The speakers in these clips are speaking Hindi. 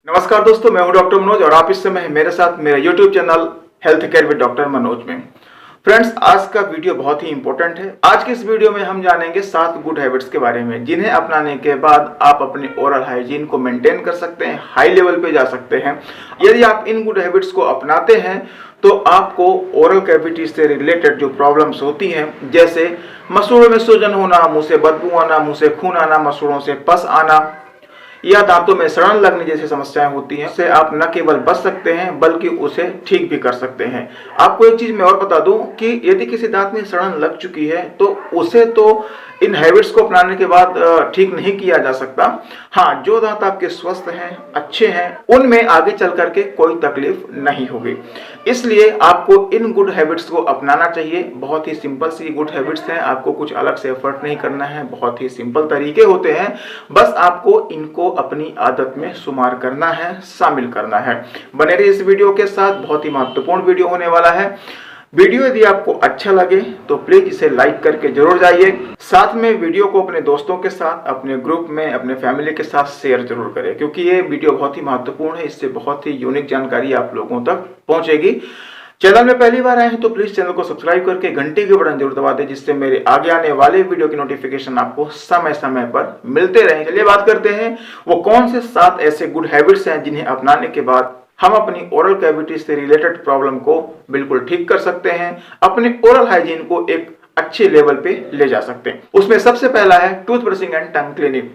नमस्कार दोस्तों, मैं हूं डॉक्टर मनोज और आप इस समय मेरे साथ मेरे YouTube channel health care with doctor Manoj में। फ्रेंड्स, आज का वीडियो बहुत ही इंपॉर्टेंट है। आज के इस वीडियो में हम जानेंगे 7 गुड हैबिट्स के बारे में, जिन्हें अपनाने के बाद आप अपने ओरल हाइजीन को मेंटेन कर सकते हैं, हाई लेवल पे जा सकते हैं। यदि आप इन गुड हैबिट्स को अपनाते हैं तो आपको ओरल कैविटी से रिलेटेड जो प्रॉब्लम्स होती हैं, जैसे मसूड़ों में सूजन होना, मुंह से बदबू आना, मुंह से खून आना, मसूड़ों से पस आना या दांतों में सड़न लगने जैसी समस्याएं होती हैं, उससे आप न केवल बच सकते हैं बल्कि उसे ठीक भी कर सकते हैं। आपको एक चीज मैं और बता दूं कि यदि किसी दांत में सड़न लग चुकी है तो उसे तो इन हैबिट्स को अपनाने के बाद ठीक नहीं किया जा सकता। हाँ, जो दांत आपके स्वस्थ हैं, अच्छे हैं, उनमें आगे चल करके कोई तकलीफ नहीं होगी। इसलिए आपको इन गुड हैबिट्स को अपनाना चाहिए। बहुत ही सिंपल सी गुड हैबिट्स हैं, आपको कुछ अलग से एफर्ट नहीं करना है, बहुत ही सिंपल तरीके होते हैं। बस आपको इनको अपनी आदत में शुमार करना है, शामिल करना है। बने रहिए इस वीडियो के साथ, बहुत ही महत्वपूर्ण वीडियो होने वाला है। वीडियो यदि आपको अच्छा लगे तो प्लीज इसे लाइक करके जरूर जाइए। साथ में वीडियो को अपने दोस्तों के साथ, अपने ग्रुप में, अपने फैमिली के साथ शेयर जरूर करें, क्योंकि ये वीडियो बहुत ही महत्वपूर्ण है। इससे बहुत ही यूनिक जानकारी आप लोगों तक पहुंचेगी। चैनल में पहली बार आए हैं तो प्लीज चैनल को सब्सक्राइब करके घंटी के बटन जरूर दबा दें, जिससे मेरे आगे आने वाले वीडियो की नोटिफिकेशन आपको समय समय पर मिलते रहे। चलिए बात करते हैं वो कौन से 7 ऐसे गुड हैबिट्स हैं जिन्हें अपनाने के बाद हम अपनी ओरल कैविटी से रिलेटेड प्रॉब्लम को बिल्कुल ठीक कर सकते हैं, अपने ओरल हाइजीन को एक अच्छे लेवल पे ले जा सकते हैं। उसमें सबसे पहला है tooth brushing and tongue cleaning,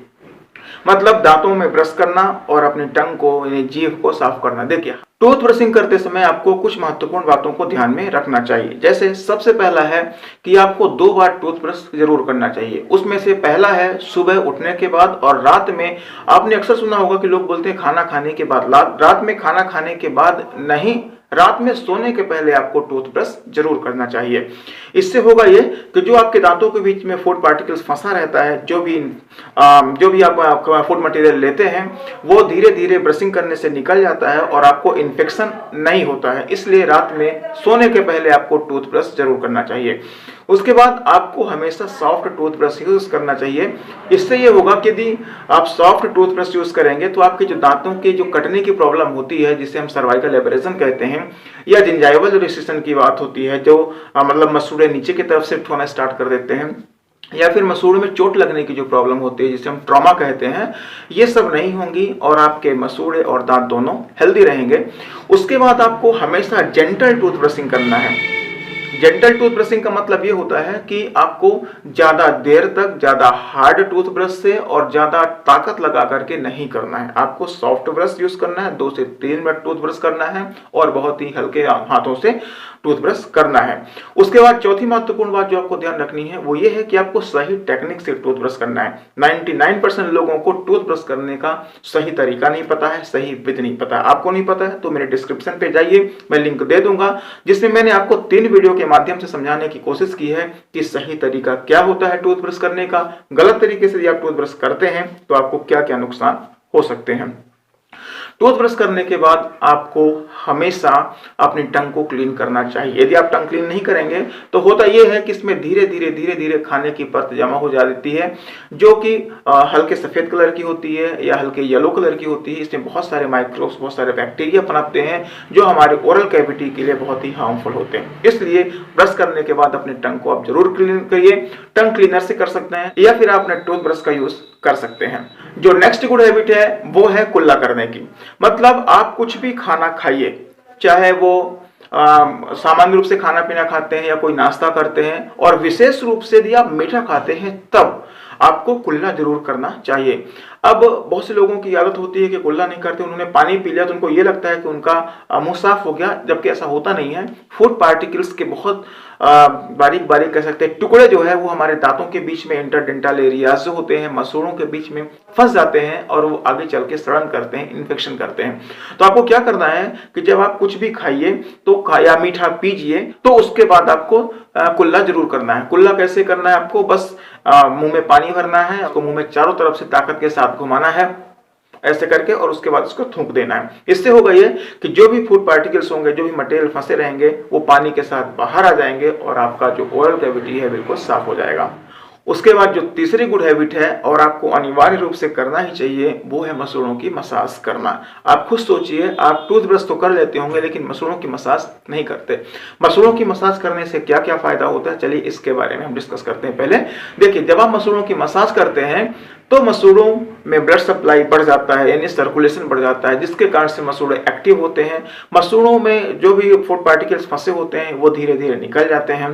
मतलब दांतों में ब्रश करना और अपनी टंग को यानी जीभ को साफ करना। देखिए, टूथ ब्रशिंग करते समय आपको कुछ महत्वपूर्ण बातों को ध्यान में रखना चाहिए। जैसे सबसे पहला है कि आपको 2 बार टूथ ब्रश जरूर करना चाहिए। उसमें से पहला है सुबह उठने के बाद और रात में। आपने अक्सर सुना होगा कि लोग बोलते हैं खाना खाने के बाद। रात में खाना खाने के बाद नहीं, रात में सोने के पहले आपको टूथब्रश जरूर करना चाहिए। इससे होगा ये कि जो आपके दांतों के बीच में फूड पार्टिकल्स फंसा रहता है, जो भी आप फूड मटेरियल लेते हैं, वो धीरे धीरे ब्रशिंग करने से निकल जाता है और आपको इन्फेक्शन नहीं होता है। इसलिए रात में सोने के पहले आपको टूथब्रश जरूर करना चाहिए। उसके बाद आपको हमेशा सॉफ्ट टूथब्रश यूज करना चाहिए। इससे ये होगा कि यदि आप सॉफ्ट टूथब्रश यूज करेंगे तो आपके जो दांतों के जो कटने की प्रॉब्लम होती है, जिसे हम सर्वाइकल एब्रेजन कहते हैं, या जिंजाइवल रिसेशन की बात होती है, जो मतलब मसूड़े नीचे की तरफ शिफ्ट होना स्टार्ट कर देते हैं, या फिर मसूड़ों में चोट लगने की जो प्रॉब्लम होती है, जिसे हम ट्रॉमा कहते हैं, ये सब नहीं होंगी और आपके मसूड़े और दांत दोनों हेल्दी रहेंगे। उसके बाद आपको हमेशा जेंटल टूथ ब्रशिंग करना है। जेंटल टूथ ब्रशिंग का मतलब ये होता है कि आपको ज्यादा देर तक ज्यादा हार्ड टूथ ब्रश से और ज्यादा ताकत लगा करके नहीं करना है। आपको सॉफ्ट ब्रश यूज करना है, 2 से 3 मिनट टूथ ब्रश करना है और बहुत ही हल्के हाथों से टूथ ब्रश करना है। उसके बाद चौथी महत्वपूर्ण बात जो आपको ध्यान रखनी है वो ये है कि आपको सही टेक्निक से टूथ ब्रश करना है। 99% लोगों को टूथ ब्रश करने का सही तरीका नहीं पता है, सही विधि नहीं पता है। आपको नहीं पता है तो मेरे डिस्क्रिप्शन पे जाइए, मैं लिंक दे दूंगा, जिसमें मैंने आपको 3 वीडियो के माध्यम से समझाने की कोशिश की है कि सही तरीका क्या होता है टूथ ब्रश करने का। गलत तरीके से आप टूथ ब्रश करते हैं तो आपको क्या क्या नुकसान हो सकते हैं। टूथ ब्रश करने के बाद आपको हमेशा अपनी टंग को क्लीन करना चाहिए। यदि आप टंग क्लीन नहीं करेंगे तो होता यह है कि इसमें धीरे धीरे खाने की परत जमा हो जाती है, जो कि हल्के सफेद कलर की होती है या हल्के येलो कलर की होती है। इसमें बहुत सारे माइक्रोब्स, बहुत सारे बैक्टीरिया पनपते हैं, जो हमारे ओरल कैविटी के लिए बहुत ही हार्मफुल होते हैं। इसलिए ब्रश करने के बाद अपनी टंग को आप जरूर क्लीन करिए। टंग क्लीनर से कर सकते हैं या फिर आप अपने टूथ ब्रश का यूज कर सकते हैं। जो नेक्स्ट गुड हैबिट है वो है कुल्ला करने की। मतलब आप कुछ भी खाना खाइए, चाहे वो सामान्य रूप से खाना पीना खाते हैं या कोई नाश्ता करते हैं, और विशेष रूप से यदि आप मीठा खाते हैं तब आपको कुल्ला जरूर करना चाहिए। अब बहुत से लोगों की आदत होती है कि कुल्ला नहीं करते, उन्होंने पानी पी लिया तो उनको ये लगता है कि उनका मुंह साफ हो गया, जबकि ऐसा होता नहीं है। फूड पार्टिकल्स के बहुत बारीक बारीक कह सकते हैं टुकड़े जो है वो हमारे दांतों के बीच में, इंटरडेंटल एरियाज जो होते हैं, मसूड़ों के बीच में फंस जाते हैं और वो आगे चल के सड़न करते हैं, इन्फेक्शन करते हैं। तो आपको क्या करना है कि जब आप कुछ भी खाइए तो या मीठा पीजिए तो उसके बाद आपको कुल्ला जरूर करना है। कुल्ला कैसे करना है? आपको बस मुंह में पानी भरना है, आपको मुंह में चारों तरफ से ताकत के साथ घुमाना है ऐसे करके, और उसके बाद उसको थूक देना है। इससे होगा ये कि जो भी फूड पार्टिकल्स होंगे, जो भी मटेरियल फंसे रहेंगे, वो पानी के साथ बाहर आ जाएंगे और आपका जो ओरल कैविटी है बिल्कुल साफ हो जाएगा। उसके बाद जो तीसरी गुड हैबिट है और आपको अनिवार्य रूप से करना ही चाहिए, वो है मसूड़ों की मसाज करना। आप खुद सोचिए, आप टूथब्रश तो कर लेते होंगे लेकिन मसूड़ों की मसाज नहीं करते। मसूड़ों की मसाज करने से क्या क्या फायदा होता है, चलिए इसके बारे में हम डिस्कस करते हैं। पहले देखिए, जब आप मसूड़ों की मसाज करते हैं तो मसूड़ों में ब्लड सप्लाई बढ़ जाता है, यानी सर्कुलेशन बढ़ जाता है, जिसके कारण से मसूड़े एक्टिव होते हैं। मसूड़ों में जो भी फूड पार्टिकल्स फंसे होते हैं वो धीरे धीरे निकल जाते हैं,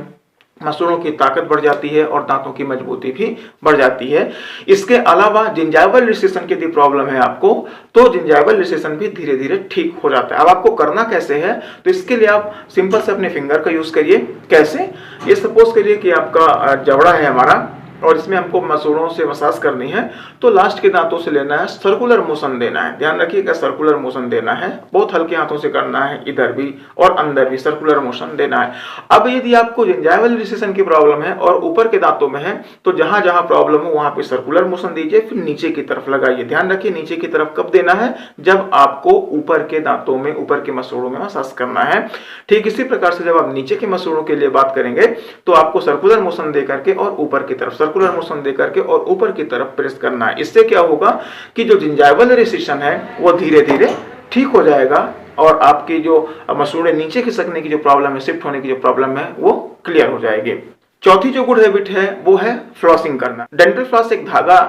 मसूड़ों की ताकत बढ़ जाती है और दांतों की मजबूती भी बढ़ जाती है। इसके अलावा जिंजाइवल रिसेशन की यदि प्रॉब्लम है आपको, तो जिंजाइवल रिसेशन भी धीरे धीरे ठीक हो जाता है। अब आपको करना कैसे है, तो इसके लिए आप सिंपल से अपने फिंगर का यूज करिए। कैसे, ये सपोज करिए कि आपका जबड़ा है हमारा और इसमें हमको मसूड़ों से मसाज करनी है, तो लास्ट के दांतों से लेना है, सर्कुलर मोशन देना है। ध्यान रखिएगा, सर्कुलर मोशन देना है, बहुत हल्के हाथों से करना है, इधर भी और अंदर भी सर्कुलर मोशन देना है। अब यदि आपको जिंजाइवल रिसेशन की प्रॉब्लम है और ऊपर के दांतों में है, तो जहां जहां प्रॉब्लम हो वहां पे सर्कुलर मोशन दीजिए, फिर नीचे की तरफ लगाइए। ध्यान रखिए, नीचे की तरफ कब देना है, जब आपको ऊपर के दांतों में, ऊपर के मसूड़ों में मसाज करना है। ठीक इसी प्रकार से जब आप नीचे के मसूड़ों के लिए बात करेंगे तो आपको सर्कुलर मोशन दे करके और ऊपर की तरफ सर्कुलर मोशन दे करके और ऊपर की तरफ प्रेस करना है। इससे क्या होगा कि जो जिंजाइवल रिसेशन है वो धीरे धीरे ठीक हो जाएगा और आपकी जो मसूड़े नीचे खिसकने की जो प्रॉब्लम है, शिफ्ट होने की जो प्रॉब्लम है, वो क्लियर हो जाएगी। चौथी जो गुड हैबिट है वो है फ्लॉसिंग करना। डेंटल फ्लॉस एक धागा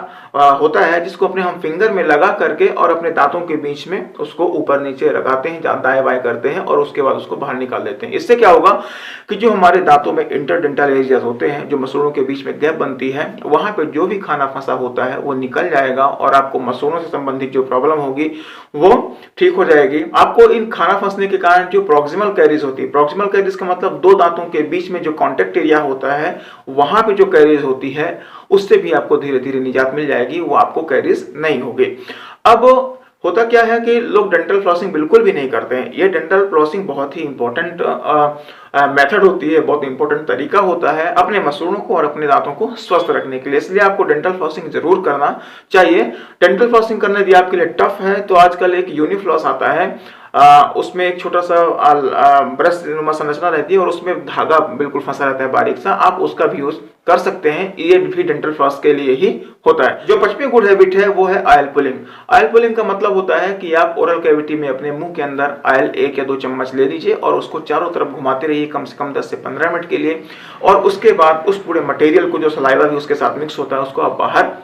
होता है जिसको अपने हम फिंगर में लगा करके और अपने दांतों के बीच में उसको ऊपर नीचे लगाते हैं, दाएं बाएं करते हैं और उसके बाद उसको बाहर निकाल देते हैं। इससे क्या होगा कि जो हमारे दांतों में इंटरडेंटल एरियाज होते हैं, जो मसूड़ों के बीच में गैप बनती है, वहां पे जो भी खाना फंसा होता है वो निकल जाएगा और आपको मसूड़ों से संबंधित जो प्रॉब्लम होगी वो ठीक हो जाएगी। आपको इन खाना फंसने के कारण जो प्रॉक्सिमल कैरीज होती है, प्रॉक्सिमल कैरीज का मतलब दो दांतों के बीच में जो कॉन्टेक्ट एरिया होता है, वहां पे जो कैरीज होती है उससे भी आपको धीरे धीरे निजात मिल जाएगी, वो आपको कैरीज नहीं होगी। अब होता क्या है कि लोग डेंटल फ्लॉसिंग बिल्कुल भी नहीं करते हैं। ये डेंटल फ्लॉसिंग बहुत ही इंपॉर्टेंट मेथड होती है, बहुत इंपॉर्टेंट तरीका होता है अपने मसूड़ों को और अपने दांतों को स्वस्थ रखने के लिए। इसलिए आपको डेंटल फ्लॉसिंग जरूर करना चाहिए। डेंटल फ्लॉसिंग करना यदि आपके लिए टफ है तो आजकल एक यूनिफ्लॉस आता है, उसमें एक छोटा सा ब्रश नुमा संरचना रहती है और उसमें धागा बिल्कुल फंसा रहता है बारीक सा, आप उसका भी यूज कर सकते हैं। ये भी डेंटल फ्लॉस के लिए ही होता है। जो पांचवी गुड हैबिट है वो है ऑयल पुलिंग। ऑयल पुलिंग का मतलब होता है कि आप ओरल कैविटी में अपने मुंह के अंदर ऑयल 1 या 2 चम्मच ले लीजिए और उसको चारों तरफ घुमाते रहिए कम से कम 10 से 15 मिनट के लिए, और उसके बाद उस पूरे मटेरियल को, जो सलाइवा भी उसके साथ मिक्स होता है, उसको आप बाहर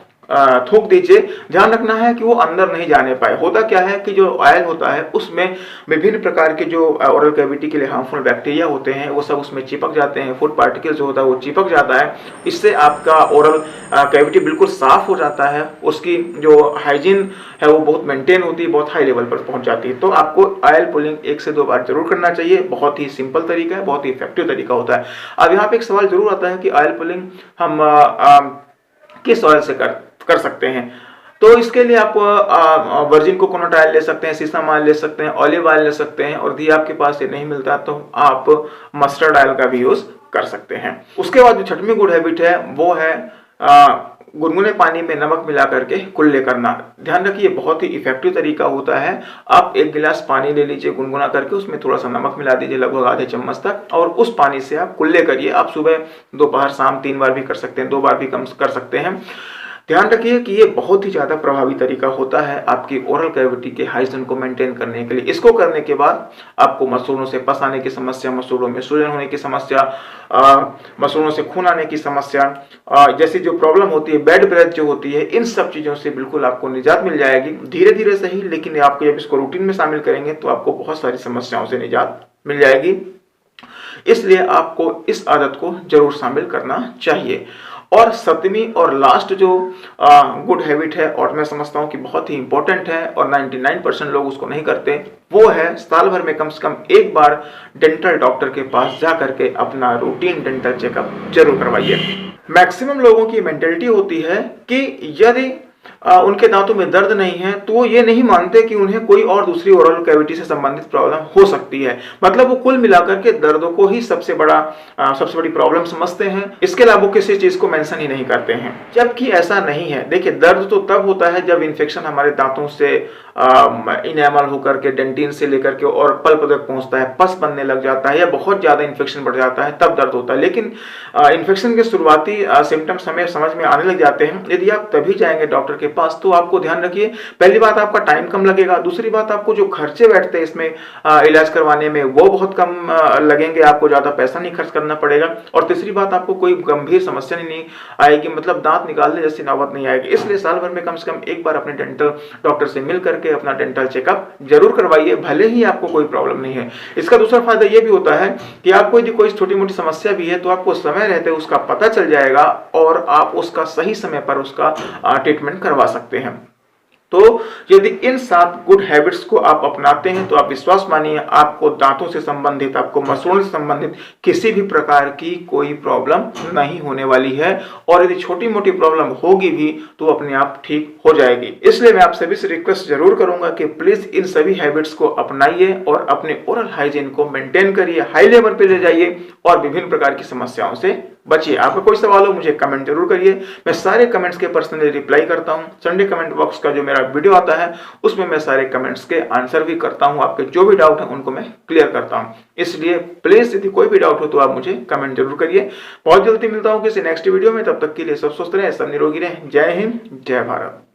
थूक दीजिए। ध्यान रखना है कि वो अंदर नहीं जाने पाए। होता क्या है कि जो ऑयल होता है उसमें विभिन्न प्रकार के जो ओरल कैविटी के लिए हार्मफुल बैक्टीरिया होते हैं वो सब उसमें चिपक जाते हैं, फूड पार्टिकल जो होता है वो चिपक जाता है। इससे आपका ओरल कैविटी बिल्कुल साफ हो जाता है, उसकी जो हाइजीन है वो बहुत मेंटेन होती है, बहुत हाई लेवल पर पहुंच जाती है। तो आपको ऑयल पुलिंग 1 से 2 बार जरूर करना चाहिए। बहुत ही सिंपल तरीका है, बहुत ही इफेक्टिव तरीका होता है। अब यहाँ पे एक सवाल जरूर आता है कि ऑयल पुलिंग हम किस ऑयल से कर सकते हैं। तो इसके लिए आप वर्जिन कोकोनट ऑयल ले सकते हैं, सीसम ऑयल ले सकते हैं, ऑलिव ऑयल ले सकते हैं, और यदि आपके पास ये नहीं मिलता तो आप मस्टर्ड ऑयल का भी यूज कर सकते हैं। उसके बाद जो छठवीं गुड हैबिट है वो है गुनगुने पानी में नमक मिला करके कुल्ले करना। ध्यान रखिए, बहुत ही इफेक्टिव तरीका होता है। आप 1 गिलास पानी ले लीजिए गुनगुना करके, उसमें थोड़ा सा नमक मिला दीजिए लगभग आधे चम्मच तक, और उस पानी से आप कुल्ले करिए। आप सुबह, दोपहर, शाम 3 बार भी कर सकते हैं, 2 बार भी कम कर सकते हैं। ध्यान रखिए कि ये बहुत ही ज्यादा प्रभावी तरीका होता है आपकी ओरल कैविटी के हाइजीन को मेंटेन करने के लिए। इसको करने के बाद आपको मसूड़ों से पस आने की समस्या, मसूड़ों में सूजन होने की समस्या, मसूड़ों से खून आने की समस्या, जैसी जो प्रॉब्लम होती है, बैड ब्रेथ जो होती है, इन सब चीजों से बिल्कुल आपको निजात मिल जाएगी। धीरे धीरे सही, लेकिन आपको जब इसको रूटीन में शामिल करेंगे तो आपको बहुत सारी समस्याओं से निजात मिल जाएगी। इसलिए आपको इस आदत को जरूर शामिल करना चाहिए। और 7वीं और लास्ट जो गुड हैबिट है, और मैं समझता हूं कि बहुत ही इंपॉर्टेंट है और 99% लोग उसको नहीं करते, वो है साल भर में कम से कम 1 बार डेंटल डॉक्टर के पास जा करके अपना रूटीन डेंटल चेकअप जरूर करवाइए। मैक्सिमम लोगों की मेंटेलिटी होती है कि यदि उनके दांतों में दर्द नहीं है तो वो ये नहीं मानते कि उन्हें कोई और दूसरी ओरल कैविटी से संबंधित प्रॉब्लम हो सकती है। मतलब वो कुल मिलाकर के दर्दों को ही सबसे बड़ी प्रॉब्लम समझते हैं। इसके अलावा वो किसी चीज को मेंशन ही नहीं करते हैं, जबकि ऐसा नहीं है। देखिए, दर्द तो तब होता है जब इन्फेक्शन हमारे दांतों से इनेमल होकर के डेंटिन से लेकर के और पल्प तक पहुंचता है, पस बनने लग जाता है या बहुत ज्यादा इन्फेक्शन बढ़ जाता है, तब दर्द होता है। लेकिन इन्फेक्शन के शुरुआती सिम्टम्स हमें समझ में आने लग जाते हैं यदि आप तभी जाएंगे डॉक्टर के पास। तो आपको ध्यान रखिए, पहली बात आपका टाइम कम लगेगा, दूसरी बात आपको जो खर्चे बैठते हैं इसमें इलाज करवाने में वो बहुत कम लगेंगे, आपको ज्यादा पैसा नहीं खर्च करना पड़ेगा, और तीसरी बात आपको कोई गंभीर समस्या नहीं आएगी, मतलब दांत निकालने जैसी नौबत नहीं आएगी। इसलिए साल भर में कम से कम एक बार अपने डेंटल डॉक्टर से मिल करके अपना डेंटल चेकअप जरूर करवाइए, भले ही आपको कोई प्रॉब्लम नहीं है। इसका दूसरा फायदा यह भी होता है कि आपको यदि कोई छोटी मोटी समस्या भी है तो आपको समय रहते उसका पता चल जाएगा और आप उसका सही समय पर उसका ट्रीटमेंट करवा सकते हैं। तो यदि इन 7 गुड हैबिट्स को आप अपनाते हैं तो आप विश्वास मानिए, आपको दांतों से संबंधित, आपको मसूड़ों से संबंधित किसी भी प्रकार की कोई प्रॉब्लम नहीं होने वाली है, और यदि छोटी मोटी प्रॉब्लम होगी भी तो अपने आप ठीक हो जाएगी। इसलिए मैं आप सभी से रिक्वेस्ट जरूर करूंगा कि प्लीज इन सभी हैबिट्स को अपनाइए और अपने ओरल हाइजीन को मेंटेन करिए, हाई लेवल पे ले जाइए और विभिन्न प्रकार की समस्याओं से बचिए। आपका कोई सवाल हो मुझे कमेंट जरूर करिए, मैं सारे कमेंट्स के पर्सनली रिप्लाई करता हूं। संडे कमेंट बॉक्स का जो मेरा वीडियो आता है उसमें मैं सारे कमेंट्स के आंसर भी करता हूं, आपके जो भी डाउट है उनको मैं क्लियर करता हूं। इसलिए प्लीज यदि कोई भी डाउट हो तो आप मुझे कमेंट जरूर करिए। बहुत जल्दी मिलता हूं किसी नेक्स्ट वीडियो में, तब तक के लिए सब स्वस्थ रहें, सब निरोगी रहें। जय हिंद, जय भारत।